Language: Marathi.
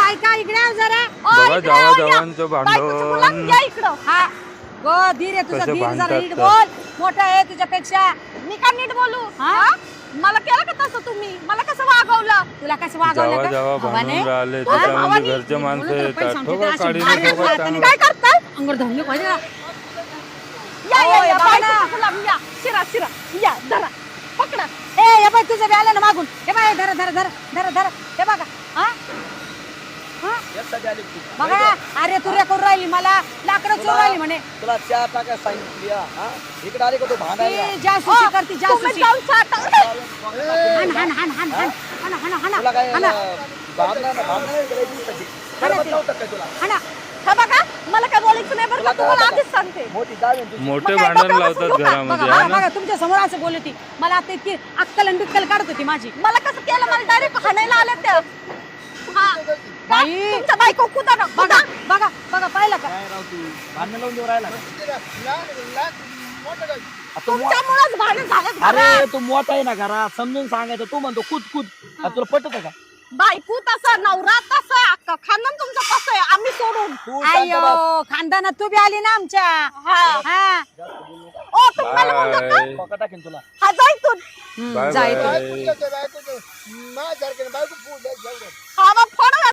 ऐका इकडे या जरा. बघा जावा जावांचं भांडण या इकडं. हा गो धीर आहे तुझा, कसे धीर जरा भांडतात नीट तर. बोल. मोठा आहे तुझ्यापेक्षा. मी का नीट बोलू? हा? मला केलं का तसं तुम्ही? मला कसं वागवलं? तुला कसं वागवलं जावा का? जावा भावाने? भांडून राहिले हा, त्याच्यामध्ये भावाने? घरचे माणसं बोलू तर येतात पैसे ठोका आमचे काढीने अरे, ठोका अरे, चांगलं. काय करताय? अंगावर धरलं पाहिजे ना. या या ओय, या बघा ना. बायकोचं गुलाम या. शिरा शिरा या धरा पकडा. ए हे बाय तुझं बी आलं ना मागून. हे बाय धर धर धर धर धर. हे बघा हा हा? बघा अरे तू रे करून राहिली मला लाकडं चोरून राहिली म्हणे. तुला चहा टाकायला सांगितली हा? इकडे आले का तू भांडायला? ती जासूसी करती तुम्ही जासूसी. जाऊन चहा टाका. हाण हाण हाण हाण हाण हाण हाण तुला काय हाण भांडणार करायची कशी? करमत नव्हतं काय तुला? हाण. हा बघा मला काय बोलायचं नाही बरं का, तुम्हाला आधीच सांगते. मोठी जाव आहे तुझी. मोठे मग काय भांडण डोक्यावर लावतात बसून घरामध्ये बघा आहे ना. बघा तुमच्या समोर असं बोलत होती. मला आता इतकी अक्कल आणि बिक्कल काढत होती माझी. मला कसं केलं? मला डायरेक्ट हाणायला आले त्या. हा बाई. तुमच्या बायको कुठं ना बघा बघा बघा पाहिलं का? काय राव तू भांडण लावून देऊ राहिला का? तुमच्यामुळेच भांडण झालं घरात. अरे तू मोठा आहे ना घरात समजून सांगायचं. तू म्हणतो कूद कूद तुला पटत का? बायको तसं नवरा तसं अख्खं खानदान तुमचं कसं आहे आम्ही सोडून. तू शांत बस. अयो खानदानात तू बी आली ना आमच्या. हा हा ओ तुम्हाला बोलतो का? बाय खोका टाकेन तुला. हा जाय इथून. बाय जाय तू. बाय. माझ्यासारखे बायको फुल